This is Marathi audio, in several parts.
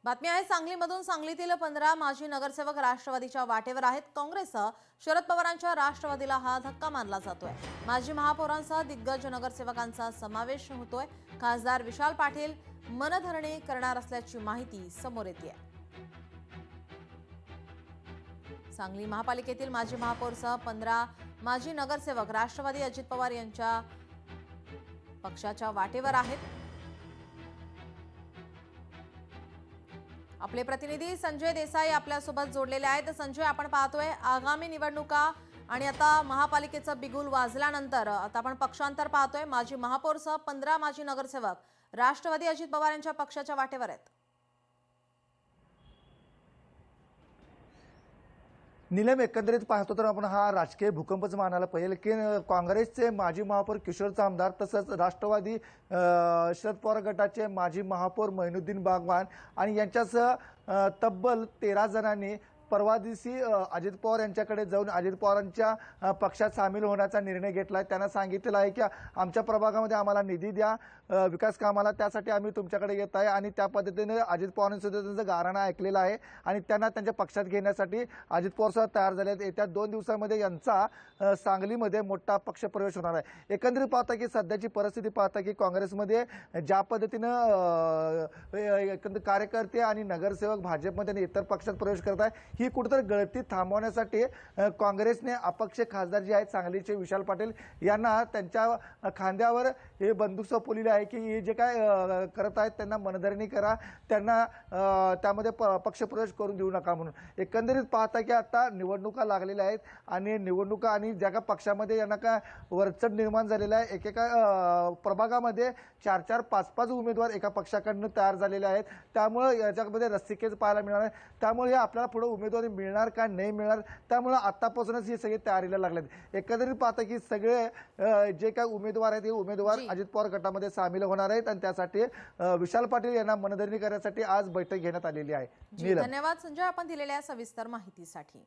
बातमी आहे सांगलीमधून। सांगलीतील 15 माजी नगरसेवक राष्ट्रवादीच्या वाटेवर आहेत। काँग्रेससह शरद पवारांच्या राष्ट्रवादीला हा धक्का मानला जातोय। माजी महापौरांसह दिग्गज नगरसेवकांचा समावेश होतोय। खासदार विशाल पाटील मनधरणी करणार असल्याची माहिती समोर येते। सांगली महापालिकेतील माजी महापौरसह 15 माजी नगरसेवक राष्ट्रवादी अजित पवार यांच्या पक्षाच्या वाटेवर आहेत। आपले प्रतिनिधी संजय देसाई आपल्यासोबत जोडलेले आहेत। संजय, आपण पाहतोय आगामी निवडणुका आणि आता महापालिकेचं बिगुल वाजल्यानंतर आता आपण पक्षांतर पाहतोय। माजी महापौरसह 15 माजी नगरसेवक राष्ट्रवादी अजित पवार यांच्या पक्षाच्या वाटेवर आहेत। नीलम, एकंदरीत पाहतो तर आपण हा राजकीय भूकंपच मानायला पाहिजे की काँग्रेसचे माजी महापौर किशोर चामदार तसंच राष्ट्रवादी शरद पवार गटाचे माजी महापौर मोइनुद्दीन बागवान आणि यांच्यासह तब्बल 13 जणांनी परवा दिवशी अजित पवार यांच्याकडे जाऊन अजित पवारांच्या पक्षात सामील होण्याचा निर्णय घेतला आहे। त्यांना सांगितलेलं आहे की आमच्या प्रभागामध्ये आम्हाला निधी द्या, विकास कामाला, त्यासाठी आम्ही तुमच्याकडे येत आहे। आणि त्या पद्धतीने अजित पवारांनी सुद्धा त्यांचं गाऱ्हाणं ऐकलेलं आहे आणि त्यांना त्यांच्या पक्षात घेण्यासाठी अजित पवार सुद्धा तयार झाले आहेत। येत्या 2 दिवसांमध्ये यांचा सांगलीमध्ये मोठा पक्ष प्रवेश होणार आहे। एकंदरीत पाहता की सध्याची परिस्थिती पाहता की काँग्रेसमध्ये ज्या पद्धतीनं एकंदर कार्यकर्ते आणि नगरसेवक भाजपमध्ये आणि इतर पक्षात प्रवेश करत आहे, ही कुठेतरी गळती थांबवण्यासाठी काँग्रेसने अपक्ष खासदार जे आहेत सांगलीचे विशाल पाटील यांना त्यांच्या खांद्यावर हे बंदूक सोपवलेली आहे की हे जे काय करत आहेत त्यांना मनधरणी करा, त्यांना त्यामध्ये पक्षप्रवेश करून देऊ नका म्हणून। एकंदरीत पाहता की आता निवडणुका लागलेल्या आहेत आणि निवडणुका आणि ज्या का पक्षामध्ये यांना काय वरचढ निर्माण झालेला आहे। एकेका प्रभागामध्ये 4-4, 5-5 उमेदवार एका पक्षाकडून तयार झालेले आहेत। त्यामुळे याच्यामध्ये रस्सीखेच पाहायला मिळणार आहे। त्यामुळे हे आपल्याला पुढे उमेदवारी मिळणार का नाही मिळणार, त्यामुळे आतापासूनच ही सगळी तयारीला लागलेत। एकंदरीत पाहता की सगळे जे काही उमेदवार आहेत हे उमेदवार अजित पवार गटामध्ये सामील होणार आहेत आणि त्यासाठी विशाल पाटील यांना मनधरणी करण्यासाठी आज बैठक घेण्यात आलेली आहे। धन्यवाद संजय, आपण दिलेल्या सविस्तर माहितीसाठी।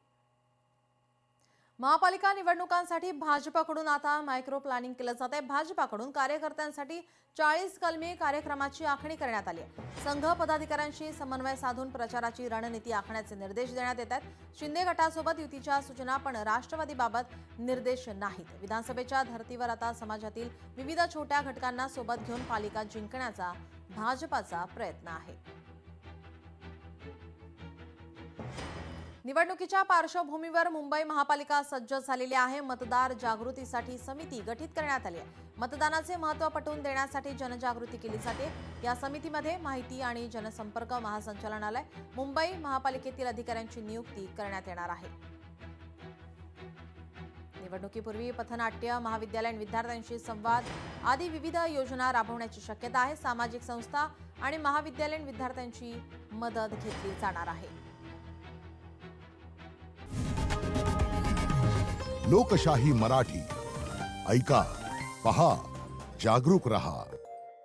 महापालिका निवडणुकांसाठी भाजपाकडून आता मायक्रो प्लॅनिंग केलं जात आहे। भाजपाकडून कार्यकर्त्यांसाठी 40 कलमी कार्यक्रमाची आखणी करण्यात आली आहे। संघ पदाधिकाऱ्यांशी समन्वय साधून प्रचाराची रणनीती आखण्याचे निर्देश देण्यात येत आहेत। शिंदे गटासोबत युतीच्या सूचना, पण राष्ट्रवादीबाबत निर्देश नाहीत। विधानसभेच्या धर्तीवर आता समाजातील विविध छोट्या घटकांना सोबत घेऊन पालिका जिंकण्याचा भाजपाचा प्रयत्न आहे। निवडणुकीच्या पार्श्वभूमीवर मुंबई महापालिका सज्ज झालेली आहे। मतदार जागृतीसाठी समिती गठीत करण्यात आली आहे। मतदानाचे महत्त्व पटवून देण्यासाठी जनजागृती केली जाते। या समितीमध्ये माहिती आणि जनसंपर्क महासंचालनालय, मुंबई महापालिकेतील अधिकाऱ्यांची नियुक्ती करण्यात येणार आहे। निवडणुकीपूर्वी पथनाट्य, महाविद्यालयीन विद्यार्थ्यांशी संवाद आदी विविध योजना राबवण्याची शक्यता आहे। सामाजिक संस्था आणि महाविद्यालयीन विद्यार्थ्यांची मदत घेतली जाणार आहे। लोकशाही मराठी ऐका, पहा, जागरूक रहा।